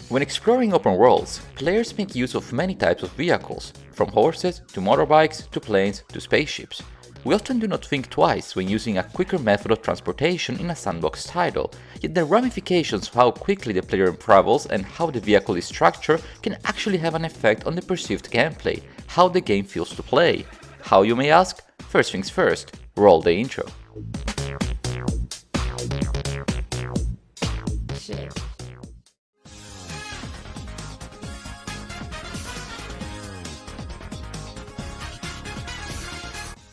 When exploring open worlds, players make use of many types of vehicles, from horses to motorbikes to planes to spaceships. We often do not think twice when using a quicker method of transportation in a sandbox title, yet the ramifications of how quickly the player travels and how the vehicle is structured can actually have an effect on the perceived gameplay, how the game feels to play. How, you may ask? First things first, roll the intro.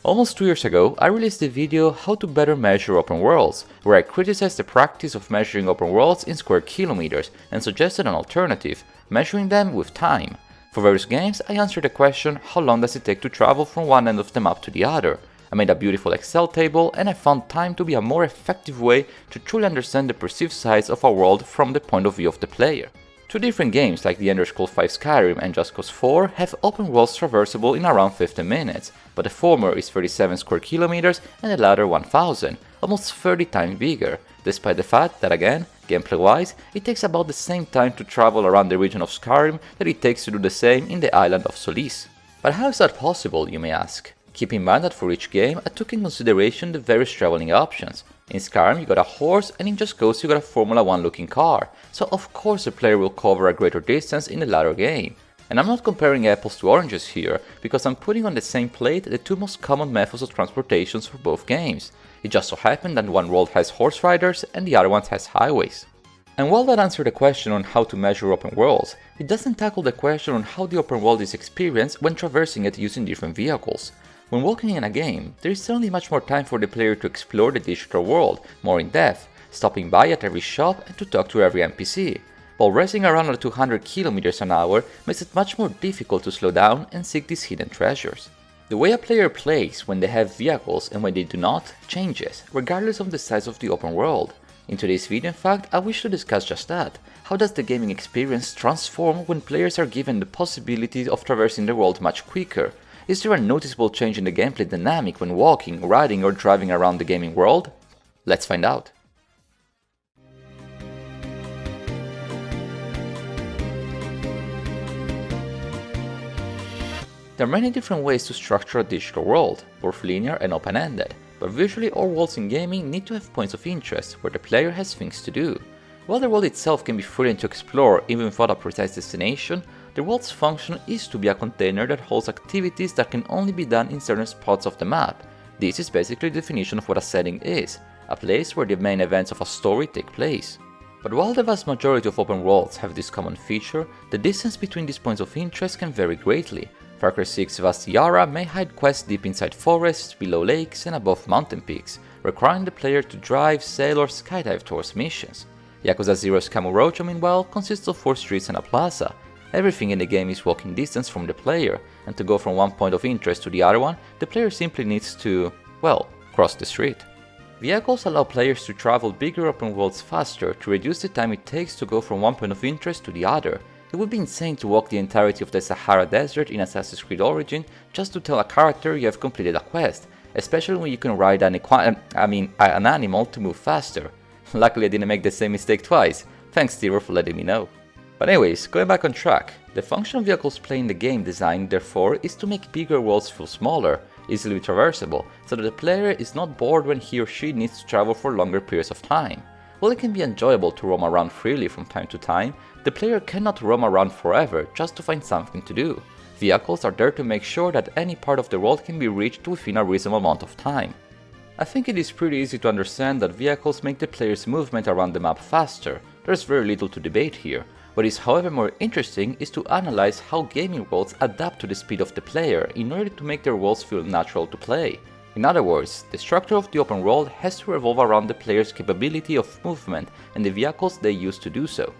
Almost 2 years ago, I released the video How to Better Measure Open Worlds, where I criticized the practice of measuring open worlds in square kilometers and suggested an alternative, measuring them with time. For various games, I answered the question, how long does it take to travel from one end of the map to the other? I made a beautiful Excel table, and I found time to be a more effective way to truly understand the perceived size of a world from the point of view of the player. Two different games like The Elder Scrolls V Skyrim and Just Cause 4 have open worlds traversable in around 15 minutes, but the former is 37 square kilometers and the latter 1000, almost 30 times bigger, despite the fact that again, gameplay-wise, it takes about the same time to travel around the region of Skyrim that it takes to do the same in the island of Solis. But how is that possible, you may ask? Keep in mind that for each game I took in consideration the various traveling options. In Skyrim you got a horse, and in Just Cause you got a Formula 1 looking car, so of course the player will cover a greater distance in the latter game. And I'm not comparing apples to oranges here, because I'm putting on the same plate the two most common methods of transportations for both games. It just so happened that one world has horse riders and the other one has highways. And while that answered the question on how to measure open worlds, it doesn't tackle the question on how the open world is experienced when traversing it using different vehicles. When walking in a game, there is certainly much more time for the player to explore the digital world more in depth, stopping by at every shop and to talk to every NPC, while racing around at 200 km an hour makes it much more difficult to slow down and seek these hidden treasures. The way a player plays when they have vehicles and when they do not changes, regardless of the size of the open world. In today's video, in fact, I wish to discuss just that. How does the gaming experience transform when players are given the possibility of traversing the world much quicker? Is there a noticeable change in the gameplay dynamic when walking, riding or driving around the gaming world? Let's find out. There are many different ways to structure a digital world, both linear and open-ended, but visually all worlds in gaming need to have points of interest where the player has things to do. While the world itself can be thrilling to explore even without a precise destination, the world's function is to be a container that holds activities that can only be done in certain spots of the map. This is basically the definition of what a setting is, a place where the main events of a story take place. But while the vast majority of open worlds have this common feature, the distance between these points of interest can vary greatly. Far Cry 6 vast Yara may hide quests deep inside forests, below lakes and above mountain peaks, requiring the player to drive, sail or skydive towards missions. Yakuza 0's Kamurocho meanwhile consists of 4 streets and a plaza. Everything in the game is walking distance from the player, and to go from one point of interest to the other one, the player simply needs to, well, cross the street. Vehicles allow players to travel bigger open worlds faster to reduce the time it takes to go from one point of interest to the other. It would be insane to walk the entirety of the Sahara Desert in Assassin's Creed Origin just to tell a character you have completed a quest, especially when you can ride an animal to move faster. Luckily I didn't make the same mistake twice, thanks Tiro for letting me know. But anyways, going back on track, the function vehicles play in the game design therefore is to make bigger worlds feel smaller, easily traversable, so that the player is not bored when he or she needs to travel for longer periods of time. While it can be enjoyable to roam around freely from time to time, the player cannot roam around forever just to find something to do. Vehicles are there to make sure that any part of the world can be reached within a reasonable amount of time. I think it is pretty easy to understand that vehicles make the player's movement around the map faster. There's very little to debate here. What is however more interesting is to analyze how gaming worlds adapt to the speed of the player in order to make their worlds feel natural to play. In other words, the structure of the open world has to revolve around the player's capability of movement and the vehicles they use to do so.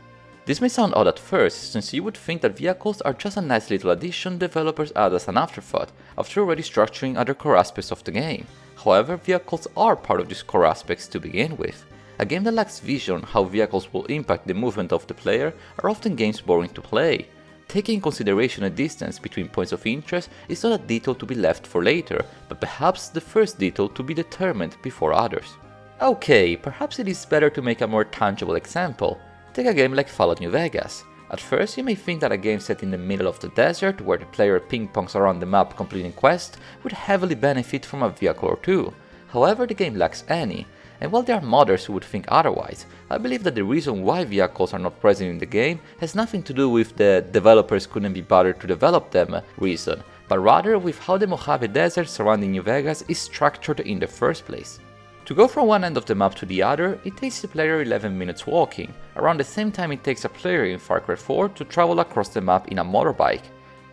This may sound odd at first, since you would think that vehicles are just a nice little addition developers add as an afterthought, after already structuring other core aspects of the game. However, vehicles are part of these core aspects to begin with. A game that lacks vision on how vehicles will impact the movement of the player are often games boring to play. Taking in consideration a distance between points of interest is not a detail to be left for later, but perhaps the first detail to be determined before others. Okay, perhaps it is better to make a more tangible example. Take a game like Fallout New Vegas. At first, you may think that a game set in the middle of the desert, where the player ping-pongs around the map completing quests, would heavily benefit from a vehicle or two. However, the game lacks any, and while there are modders who would think otherwise, I believe that the reason why vehicles are not present in the game has nothing to do with the developers couldn't be bothered to develop them reason, but rather with how the Mojave Desert surrounding New Vegas is structured in the first place. To go from one end of the map to the other, it takes the player 11 minutes walking, around the same time it takes a player in Far Cry 4 to travel across the map in a motorbike.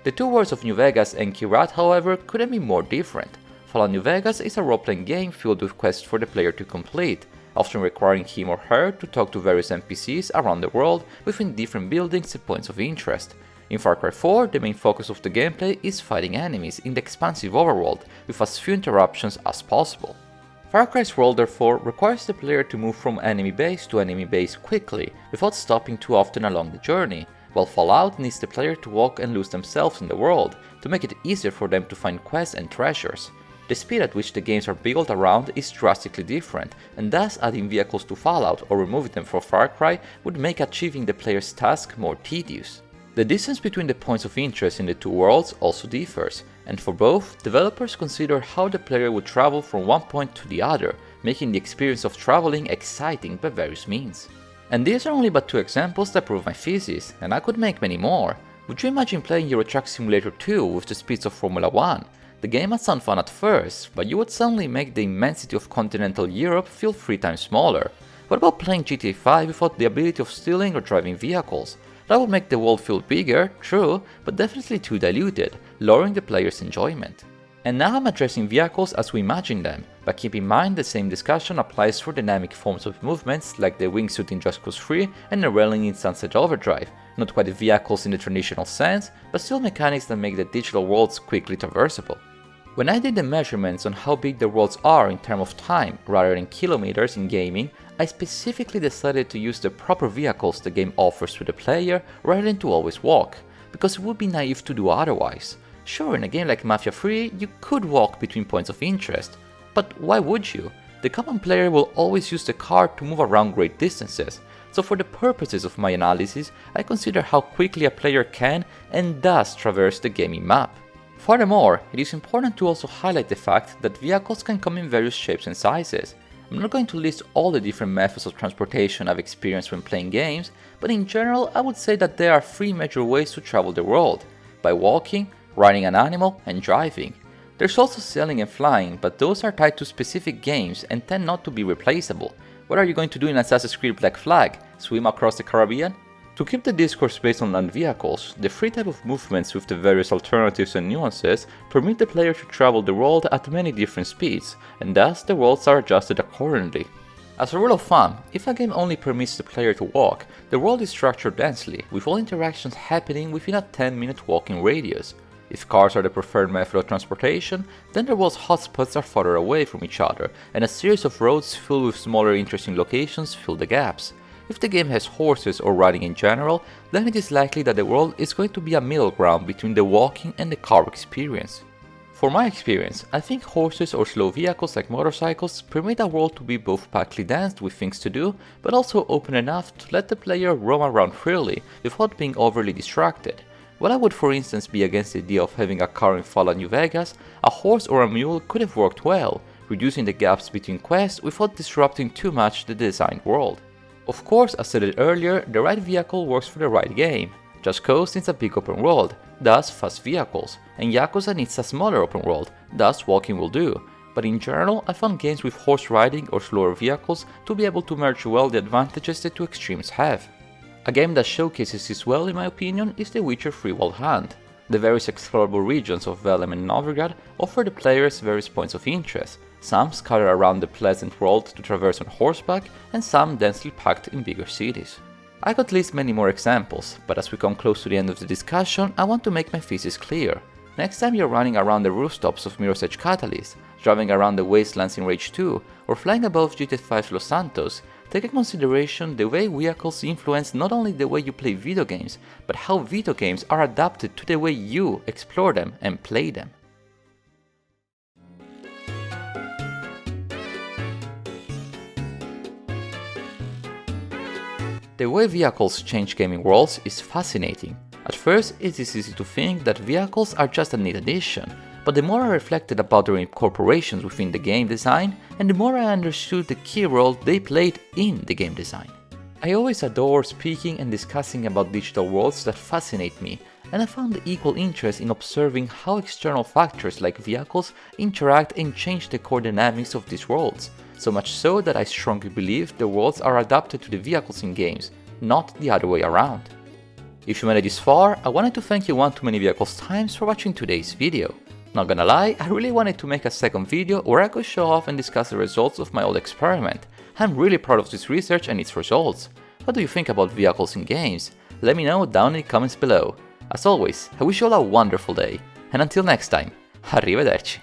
The two worlds of New Vegas and Kirat, however, couldn't be more different. Fallout New Vegas is a role-playing game filled with quests for the player to complete, often requiring him or her to talk to various NPCs around the world within different buildings and points of interest. In Far Cry 4, the main focus of the gameplay is fighting enemies in the expansive overworld with as few interruptions as possible. Far Cry's world therefore requires the player to move from enemy base to enemy base quickly, without stopping too often along the journey, while Fallout needs the player to walk and lose themselves in the world, to make it easier for them to find quests and treasures. The speed at which the games are built around is drastically different, and thus adding vehicles to Fallout or removing them from Far Cry would make achieving the player's task more tedious. The distance between the points of interest in the two worlds also differs, and for both, developers consider how the player would travel from one point to the other, making the experience of traveling exciting by various means. And these are only but two examples that prove my thesis, and I could make many more. Would you imagine playing Euro Truck Simulator 2 with the speeds of Formula 1? The game might sound fun at first, but you would suddenly make the immensity of continental Europe feel 3 times smaller. What about playing GTA 5 without the ability of stealing or driving vehicles? That would make the world feel bigger, true, but definitely too diluted, lowering the player's enjoyment. And now I'm addressing vehicles as we imagine them, but keep in mind the same discussion applies for dynamic forms of movements like the wingsuit in Just Cause 3 and the railing in Sunset Overdrive, not quite vehicles in the traditional sense, but still mechanics that make the digital worlds quickly traversable. When I did the measurements on how big the worlds are in terms of time rather than kilometers in gaming, I specifically decided to use the proper vehicles the game offers to the player rather than to always walk, because it would be naive to do otherwise. Sure, in a game like Mafia 3, you could walk between points of interest, but why would you? The common player will always use the car to move around great distances, so for the purposes of my analysis, I consider how quickly a player can and does traverse the gaming map. Furthermore, it is important to also highlight the fact that vehicles can come in various shapes and sizes. I'm not going to list all the different methods of transportation I've experienced when playing games, but in general I would say that there are 3 major ways to travel the world: by walking, riding an animal, and driving. There's also sailing and flying, but those are tied to specific games and tend not to be replaceable. What are you going to do in Assassin's Creed Black Flag? Swim across the Caribbean? To keep the discourse based on land vehicles, the 3 types of movements with the various alternatives and nuances permit the player to travel the world at many different speeds, and thus the worlds are adjusted accordingly. As a rule of thumb, if a game only permits the player to walk, the world is structured densely, with all interactions happening within a 10-minute walking radius. If cars are the preferred method of transportation, then the world's hotspots are farther away from each other, and a series of roads filled with smaller interesting locations fill the gaps. If the game has horses or riding in general, then it is likely that the world is going to be a middle ground between the walking and the car experience. For my experience, I think horses or slow vehicles like motorcycles permit a world to be both packly dense with things to do, but also open enough to let the player roam around freely without being overly distracted. While I would for instance be against the idea of having a car in Fallout New Vegas, a horse or a mule could have worked well, reducing the gaps between quests without disrupting too much the designed world. Of course, as stated earlier, the right vehicle works for the right game. Just Cause needs a big open world, thus fast vehicles, and Yakuza needs a smaller open world, thus walking will do. But in general, I found games with horse riding or slower vehicles to be able to merge well the advantages the two extremes have. A game that showcases this well in my opinion is The Witcher 3 Wild Hunt. The various explorable regions of Velen and Novigrad offer the players various points of interest, some scattered around the pleasant world to traverse on horseback, and some densely packed in bigger cities. I could list many more examples, but as we come close to the end of the discussion, I want to make my thesis clear. Next time you're running around the rooftops of Mirror's Edge Catalyst, driving around the wastelands in Rage 2, or flying above GTA 5's Los Santos, take into consideration the way vehicles influence not only the way you play video games, but how video games are adapted to the way you explore them and play them. The way vehicles change gaming worlds is fascinating. At first, it is easy to think that vehicles are just a neat addition, but the more I reflected about their incorporations within the game design, and the more I understood the key role they played in the game design. I always adore speaking and discussing about digital worlds that fascinate me, and I found equal interest in observing how external factors like vehicles interact and change the core dynamics of these worlds, so much so that I strongly believe the worlds are adapted to the vehicles in games, not the other way around. If you made it this far, I wanted to thank you one too many vehicles times for watching today's video. Not gonna lie, I really wanted to make a second video where I could show off and discuss the results of my old experiment. I'm really proud of this research and its results. What do you think about vehicles in games? Let me know down in the comments below. As always, I wish you all a wonderful day, and until next time, arrivederci!